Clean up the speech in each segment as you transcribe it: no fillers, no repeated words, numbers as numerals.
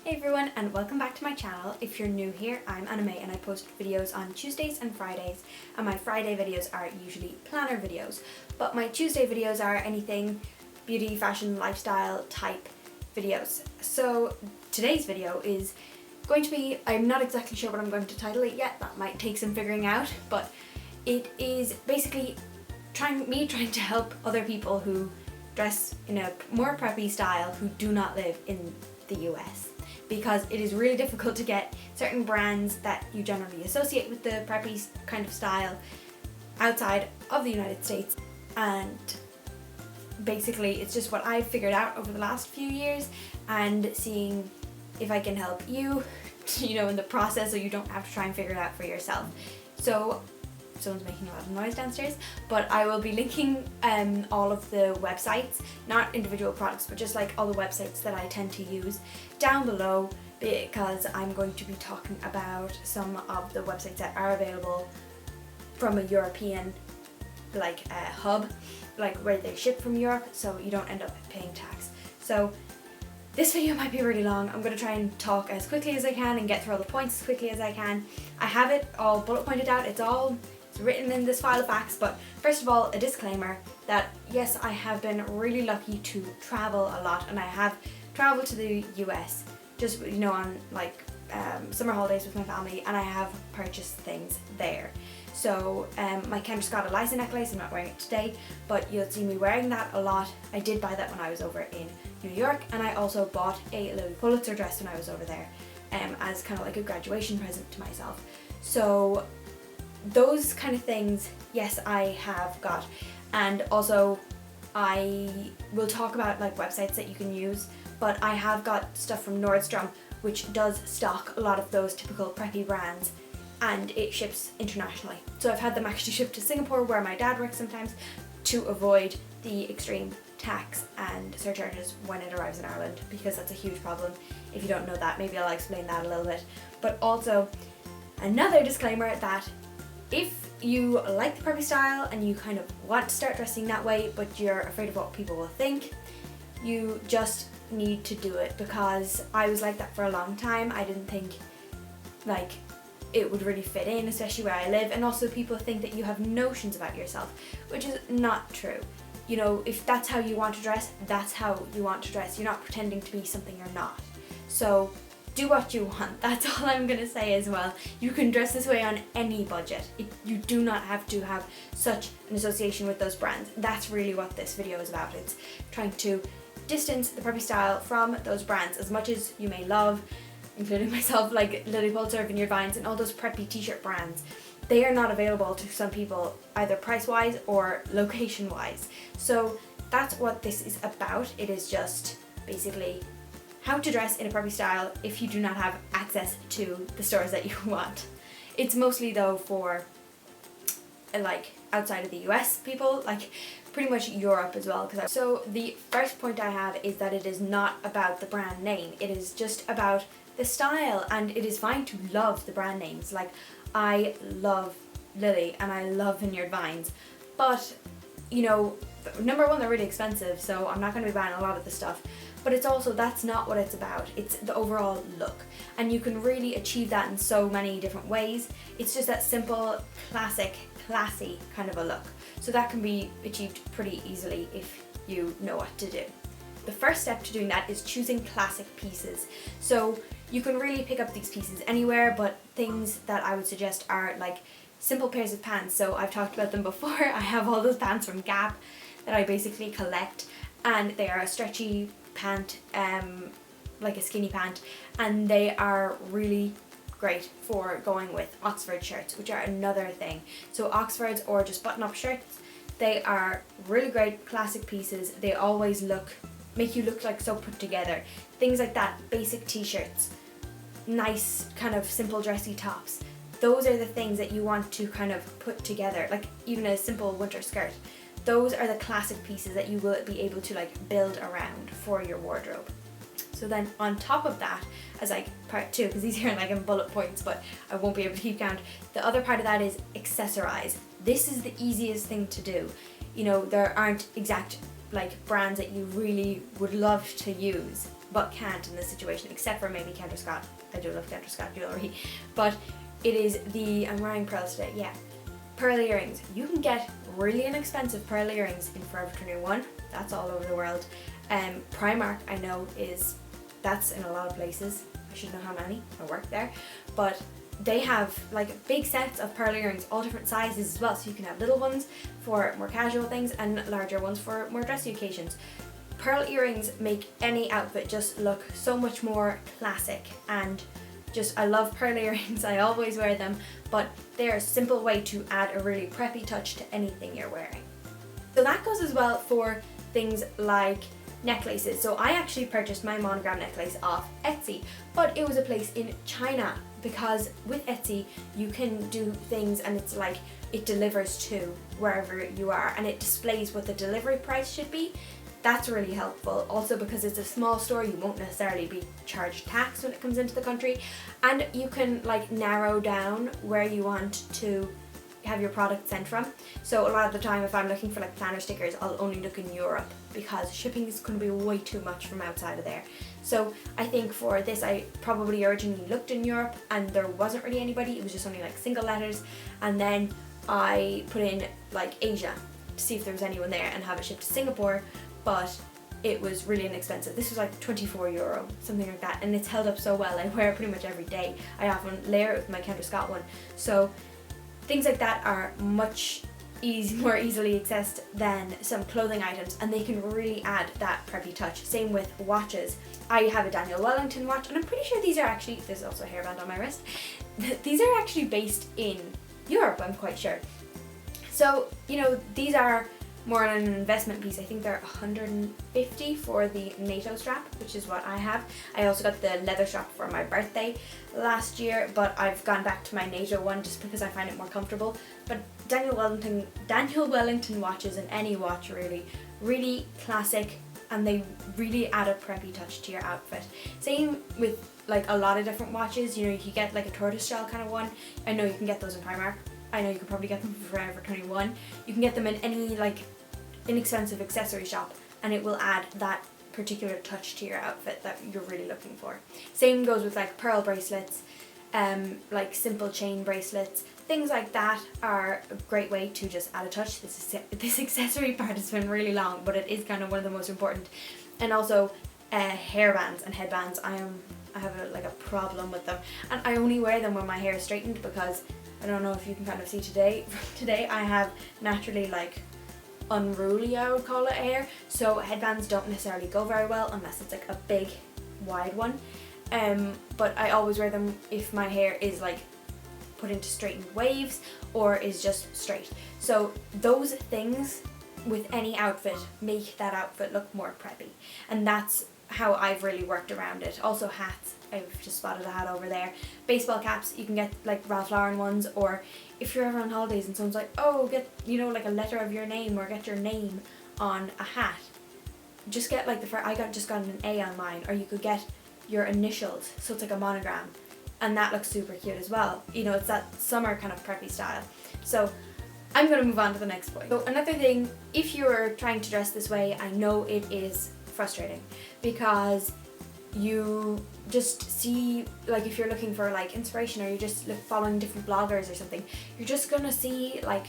Hey everyone, and welcome back to my channel. If you're new here, I'm Anna May and I post videos on Tuesdays and Fridays, and my Friday videos are usually planner videos, but my Tuesday videos are anything beauty, fashion, lifestyle type videos. So today's video is going to be, I'm not exactly sure what I'm going to title it yet, that might take some figuring out, but it is basically trying to help other people who dress in a more preppy style who do not live in the US. Because it is really difficult to get certain brands that you generally associate with the preppy kind of style outside of the United States, and basically it's just what I've figured out over the last few years and seeing if I can help you, in the process so you don't have to try and figure it out for yourself. So someone's making a lot of noise downstairs, but I will be linking all of the websites, not individual products, but just like all the websites that I tend to use down below, because I'm going to be talking about some of the websites that are available from a European hub, like where they ship from Europe, so you don't end up paying tax. So this video might be really long. I'm going to try and talk as quickly as I can and get through all the points as quickly as I can. I have it all bullet pointed out, it's written in this file of facts, but first of all, a disclaimer that yes, I have been really lucky to travel a lot, and I have traveled to the US just on summer holidays with my family, and I have purchased things there. So my Kendra Scott Eliza necklace, I'm not wearing it today, but you'll see me wearing that a lot. I did buy that when I was over in New York, and I also bought a Lily Pulitzer dress when I was over there as kind of like a graduation present to myself. So those kind of things, yes, I have got. And also I will talk about websites that you can use, but I have got stuff from Nordstrom, which does stock a lot of those typical preppy brands, and it ships internationally. So I've had them actually shipped to Singapore, where my dad works sometimes, to avoid the extreme tax and surcharges when it arrives in Ireland, because that's a huge problem. If you don't know that, maybe I'll explain that a little bit. But also another disclaimer that if you like the preppy style and you kind of want to start dressing that way, but you're afraid of what people will think, you just need to do it, because I was like that for a long time. I didn't think it would really fit in, especially where I live, and also people think that you have notions about yourself, which is not true. If that's how you want to dress, that's how you want to dress. You're not pretending to be something you're not. So do what you want. That's all I'm gonna say as well. You can dress this way on any budget. You do not have to have such an association with those brands. That's really what this video is about. It's trying to distance the preppy style from those brands, as much as you may love, including myself, like Lily Pulitzer, Vineyard Vines, and all those preppy t-shirt brands. They are not available to some people, either price-wise or location-wise. So that's what this is about. It is just basically how to dress in a preppy style if you do not have access to the stores that you want. It's mostly though for outside of the US people, pretty much Europe as well. So the first point I have is that it is not about the brand name. It is just about the style, and it is fine to love the brand names. I love Lily and I love Vineyard Vines, but number one, they're really expensive, so I'm not going to be buying a lot of the stuff. But it's also, that's not what it's about. It's the overall look, and you can really achieve that in so many different ways. It's just that simple, classic, classy kind of a look. So that can be achieved pretty easily if you know what to do. The first step to doing that is choosing classic pieces. So you can really pick up these pieces anywhere, but things that I would suggest are simple pairs of pants. So I've talked about them before. I have all those pants from Gap that I basically collect, and they are a stretchy pant, like a skinny pant, and they are really great for going with Oxford shirts, which are another thing. So Oxfords or just button-up shirts, they are really great classic pieces. They always make you look so put together. Things like that, basic t-shirts, nice kind of simple dressy tops. Those are the things that you want to kind of put together, even a simple winter skirt. Those are the classic pieces that you will be able to build around for your wardrobe. So then on top of that, as part two, because these here are in bullet points, but I won't be able to keep count, the other part of that is accessorize. This is the easiest thing to do. There aren't exact brands that you really would love to use. but can't in this situation, except for maybe Kendra Scott. I do love Kendra Scott jewellery, but it is I'm wearing pearls today, yeah. Pearl earrings. You can get really inexpensive pearl earrings in Forever 21. That's all over the world. Primark, I know, that's in a lot of places. I should know how many, I work there, but they have like big sets of pearl earrings, all different sizes as well, so you can have little ones for more casual things and larger ones for more dressy occasions. Pearl earrings make any outfit just look so much more classic, and just, I love pearl earrings, I always wear them, but they're a simple way to add a really preppy touch to anything you're wearing. So that goes as well for things like necklaces. So I actually purchased my monogram necklace off Etsy, but it was a place in China, because with Etsy you can do things and it's like it delivers to wherever you are and it displays what the delivery price should be. That's really helpful. Also, because it's a small store, you won't necessarily be charged tax when it comes into the country, and you can like narrow down where you want to have your product sent from. So a lot of the time, if I'm looking for like planner stickers, I'll only look in Europe because shipping is going to be way too much from outside of there. So I think for this, I probably originally looked in Europe and there wasn't really anybody. It was just only like single letters, and then I put in like Asia to see if there was anyone there and have it shipped to Singapore, but it was really inexpensive. This was like €24, something like that, and it's held up so well. I wear it pretty much every day. I often layer it with my Kendra Scott one. So things like that are much more easily accessed than some clothing items, and they can really add that preppy touch. Same with watches. I have a Daniel Wellington watch, and I'm pretty sure these are actually, there's also a hairband on my wrist, these are actually based in Europe, I'm quite sure. So, you know, these are more on an investment piece. I think they're $150 for the NATO strap, which is what I have. I also got the leather strap for my birthday last year, but I've gone back to my NATO one just because I find it more comfortable. But Daniel Wellington watches, and any watch really classic, and they really add a preppy touch to your outfit. Same with like a lot of different watches. You know, you can get like a tortoise shell kind of one. I know you can get those in Primark. I know you can probably get them for Forever 21. You can get them in any like inexpensive accessory shop, and it will add that particular touch to your outfit that you're really looking for. Same goes with like pearl bracelets, like simple chain bracelets. Things like that are a great way to just add a touch. This accessory part has been really long, but it is kind of one of the most important. And also hairbands and headbands. I have a problem with them, and I only wear them when my hair is straightened, because I don't know if you can kind of see today I have naturally like unruly, I would call it, hair, so headbands don't necessarily go very well unless it's like a big wide one, but I always wear them if my hair is like put into straightened waves or is just straight. So those things with any outfit make that outfit look more preppy, and that's how I've really worked around it. Also hats, I've just spotted a hat over there. Baseball caps, you can get like Ralph Lauren ones, or if you're ever on holidays and someone's like, oh, get, you know, like a letter of your name, or get your name on a hat, just get like I just got an A on mine, or you could get your initials, so it's like a monogram, and that looks super cute as well. You know, it's that summer kind of preppy style. So I'm going to move on to the next point. So another thing, if you're trying to dress this way, I know it is frustrating, because you just see, like if you're looking for like inspiration, or you're just following different bloggers or something, you're just gonna see like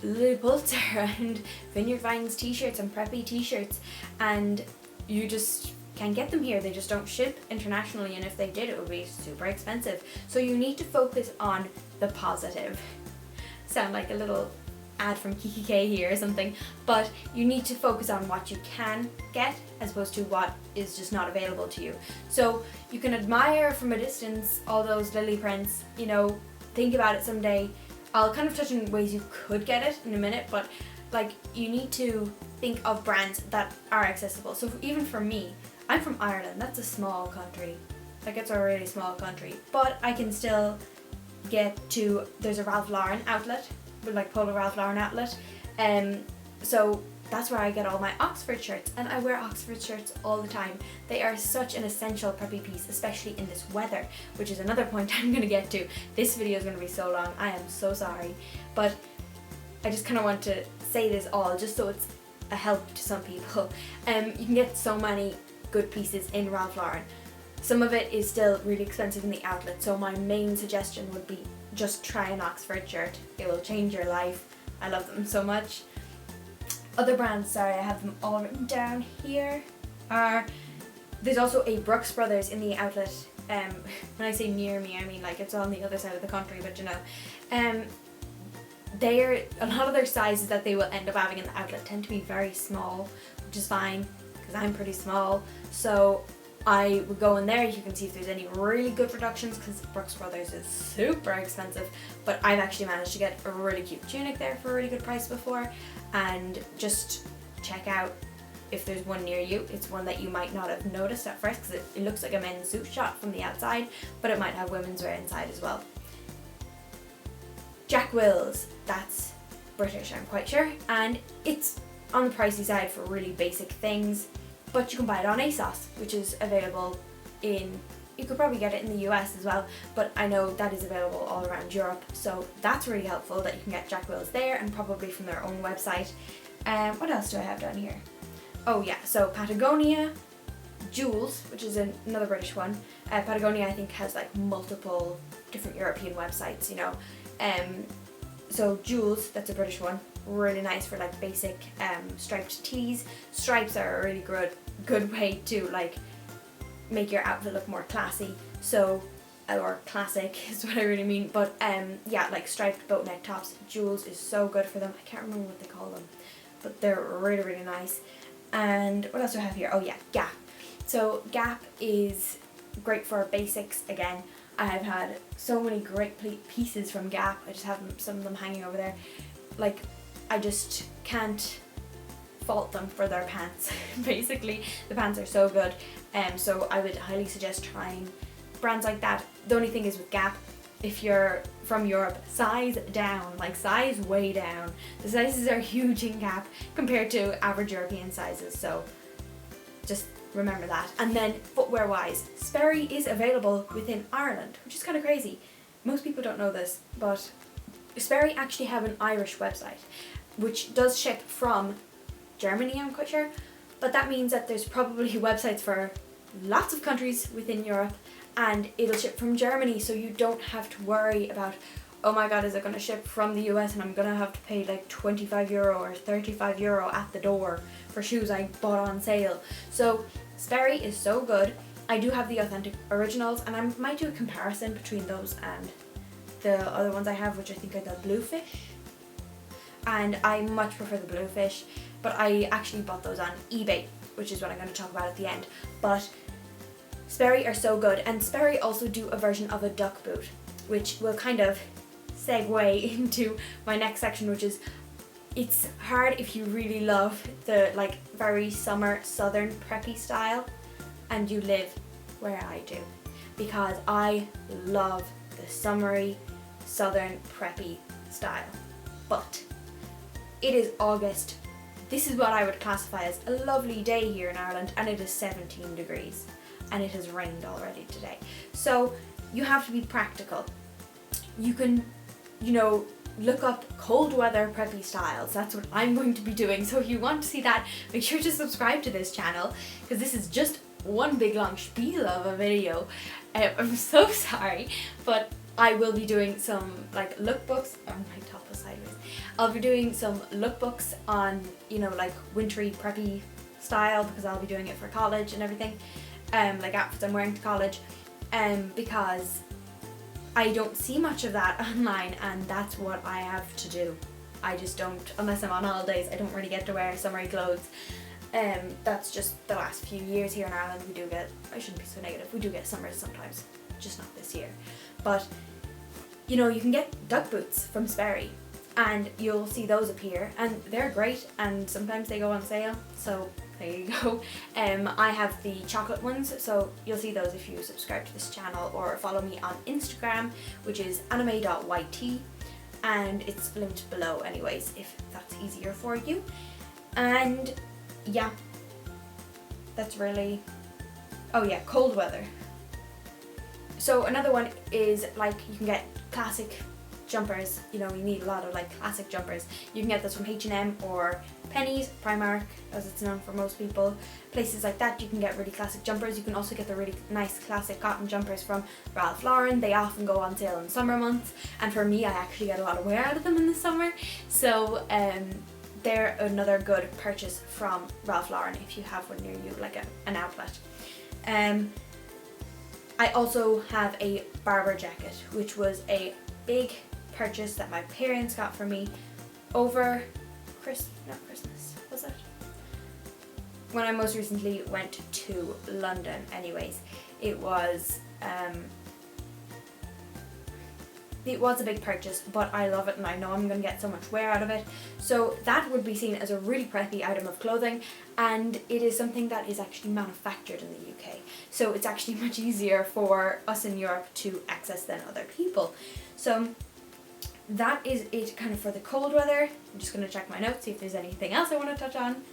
Lily Pulitzer and Vineyard Vines t-shirts and preppy t-shirts, and you just can't get them here. They just don't ship internationally, and if they did, it would be super expensive. So you need to focus on the positive. Sound like a little ad from Kiki K here or something, but you need to focus on what you can get as opposed to what is just not available to you. So you can admire from a distance all those lily prints, you know, think about it someday. I'll kind of touch on ways you could get it in a minute, but like you need to think of brands that are accessible. So even for me, I'm from Ireland, that's a small country, like it's a really small country, but I can still get to, there's a Ralph Lauren outlet, like Polo Ralph Lauren outlet, so that's where I get all my Oxford shirts, and I wear Oxford shirts all the time. They are such an essential preppy piece, especially in this weather, which is another point I'm going to get to. This video is going to be so long, I am so sorry, but I just kind of want to say this all just so it's a help to some people. You can get so many good pieces in Ralph Lauren. Some of it is still really expensive in the outlet, so my main suggestion would be just try an Oxford shirt. It will change your life. I love them so much. Other brands, sorry, I have them all written down here, there's also a Brooks Brothers in the outlet. When I say near me, I mean like it's on the other side of the country, but you know. A lot of their sizes that they will end up having in the outlet tend to be very small, which is fine because I'm pretty small. So I would go in there. You can see if there's any really good reductions because Brooks Brothers is super expensive, but I've actually managed to get a really cute tunic there for a really good price before. And just check out if there's one near you. It's one that you might not have noticed at first because it looks like a men's suit shot from the outside, but it might have women's wear inside as well. Jack Wills, that's British, I'm quite sure, and it's on the pricey side for really basic things, but you can buy it on ASOS, which is available in, you could probably get it in the US as well, but I know that is available all around Europe, so that's really helpful that you can get Jack Wills there and probably from their own website. What else do I have down here? Oh yeah, so Patagonia Jewels, which is another British one. Patagonia I think has like multiple different European websites, you know. So Jewels, that's a British one, really nice for like basic striped tees. Stripes are a really good way to like make your outfit look more classy, so or classic is what I really mean, but yeah, like striped boat neck tops. Jewels is so good for them. I can't remember what they call them, but they're really nice. And what else do I have here? Oh yeah, Gap. So Gap is great for basics again. I have had so many great pieces from Gap. I just have some of them hanging over there. Like, I just can't fault them for their pants. Basically, the pants are so good. So I would highly suggest trying brands like that. The only thing is with Gap, if you're from Europe, size down, like size way down. The sizes are huge in Gap compared to average European sizes. So just remember that. And then footwear wise, Sperry is available within Ireland, which is kind of crazy. Most people don't know this, but Sperry actually have an Irish website which does ship from Germany, I'm quite sure, but that means that there's probably websites for lots of countries within Europe and it'll ship from Germany, so you don't have to worry about, oh my god, is it going to ship from the US and I'm going to have to pay like €25 or €35 at the door for shoes I bought on sale. So Sperry is so good. I do have the authentic originals and I might do a comparison between those and the other ones I have, which I think are the Bluefish. And I much prefer the Bluefish, but I actually bought those on eBay, which is what I'm going to talk about at the end. But Sperry are so good, and Sperry also do a version of a duck boot, which will kind of segue into my next section, which is, it's hard if you really love the like very summer southern preppy style and you live where I do, because I love the summery southern preppy style. But it is August. This is what I would classify as a lovely day here in Ireland, and it is 17 degrees and it has rained already today. So you have to be practical. You can, you know, look up cold weather preppy styles. That's what I'm going to be doing. So if you want to see that, make sure to subscribe to this channel, because this is just one big long spiel of a video. I'm so sorry, but I will be doing some like lookbooks. Oh, my top is sideways. I'll be doing some lookbooks on, you know, like wintry preppy style, because I'll be doing it for college and everything. Like outfits I'm wearing to college, because I don't see much of that online, and that's what I have to do. I just don't, unless I'm on holidays, I don't really get to wear summery clothes. That's just the last few years here in Ireland. We do get, I shouldn't be so negative, we do get summers sometimes, just not this year. But, you know, you can get duck boots from Sperry, and you'll see those appear, and they're great, and sometimes they go on sale, so there you go. I have the chocolate ones, so you'll see those if you subscribe to this channel or follow me on Instagram, which is anime.yt, and it's linked below anyways, if that's easier for you. And yeah, that's really, oh yeah, cold weather. So another one is like, you can get classic jumpers. You know, you need a lot of like classic jumpers. You can get those from H&M or Pennies, Primark, as it's known for most people, places like that. You can get really classic jumpers. You can also get the really nice classic cotton jumpers from Ralph Lauren. They often go on sale in summer months, and for me, I actually get a lot of wear out of them in the summer. So they're another good purchase from Ralph Lauren if you have one near you, like an outlet. I also have a Barber jacket, which was a big purchase that my parents got for me over Christmas, was it? When I most recently went to London anyways. It was a big purchase, but I love it and I know I'm going to get so much wear out of it. So that would be seen as a really preppy item of clothing, and it is something that is actually manufactured in the UK. So it's actually much easier for us in Europe to access than other people. So that is it kind of for the cold weather. I'm just going to check my notes, see if there's anything else I want to touch on.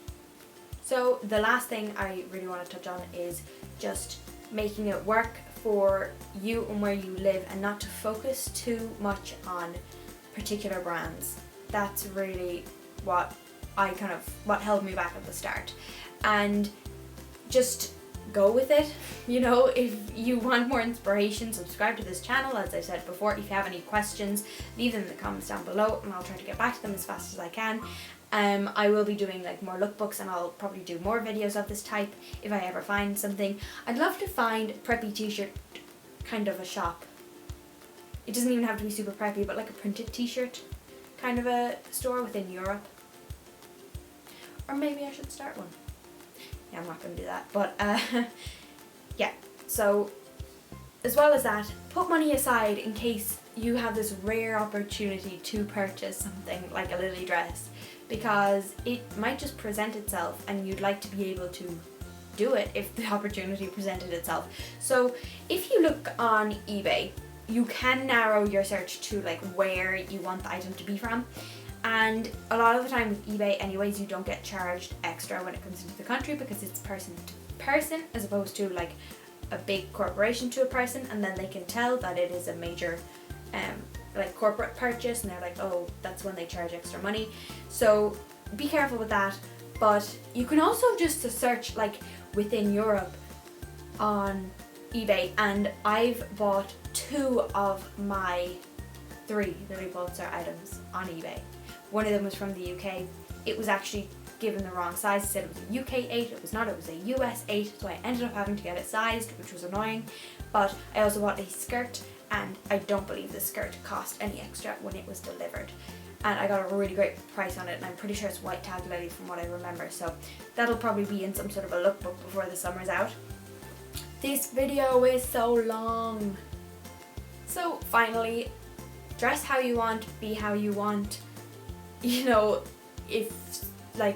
So the last thing I really want to touch on is just making it work for you and where you live, and not to focus too much on particular brands. That's really what held me back at the start. And just go with it. You know, if you want more inspiration, subscribe to this channel. As I said before, if you have any questions, leave them in the comments down below and I'll try to get back to them as fast as I can. I will be doing like more lookbooks, and I'll probably do more videos of this type if I ever find something. I'd love to find Preppy t-shirt kind of a shop. It doesn't even have to be super preppy, but like a printed t-shirt kind of a store within Europe. Or maybe I should start one. Yeah, I'm not going to do that, but yeah. So as well as that, put money aside in case you have this rare opportunity to purchase something like a Lily dress, because it might just present itself and you'd like to be able to do it if the opportunity presented itself. So if you look on eBay, you can narrow your search to like where you want the item to be from, and a lot of the time with eBay anyways, you don't get charged extra when it comes into the country because it's person to person as opposed to like a big corporation to a person, and then they can tell that it is a major like corporate purchase, and they're like, oh, that's when they charge extra money. So be careful with that. But you can also just search like within Europe on eBay, and I've bought 2 of my 3 Lily Pulitzer items on eBay. One of them was from the UK. It was actually given the wrong size. It said it was a UK 8, it was not, it was a US 8, so I ended up having to get it sized, which was annoying. But I also bought a skirt, and I don't believe the skirt cost any extra when it was delivered. And I got a really great price on it, and I'm pretty sure it's white tag Lily from what I remember, so that'll probably be in some sort of a lookbook before the summer's out. This video is so long. So finally, dress how you want, be how you want. You know, if a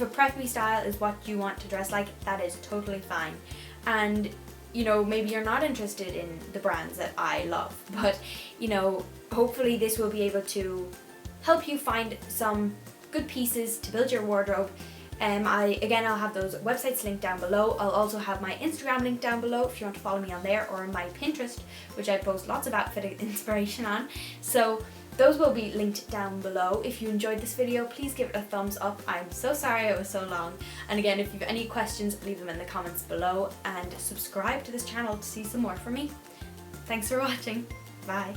preppy style is what you want to dress like, that is totally fine. And you know, maybe you're not interested in the brands that I love, but you know, hopefully this will be able to help you find some good pieces to build your wardrobe. I'll have those websites linked down below. I'll also have my Instagram linked down below if you want to follow me on there, or on my Pinterest, which I post lots of outfit inspiration on. So those will be linked down below. If you enjoyed this video, please give it a thumbs up. I'm so sorry it was so long. And again, if you have any questions, leave them in the comments below, and subscribe to this channel to see some more from me. Thanks for watching. Bye.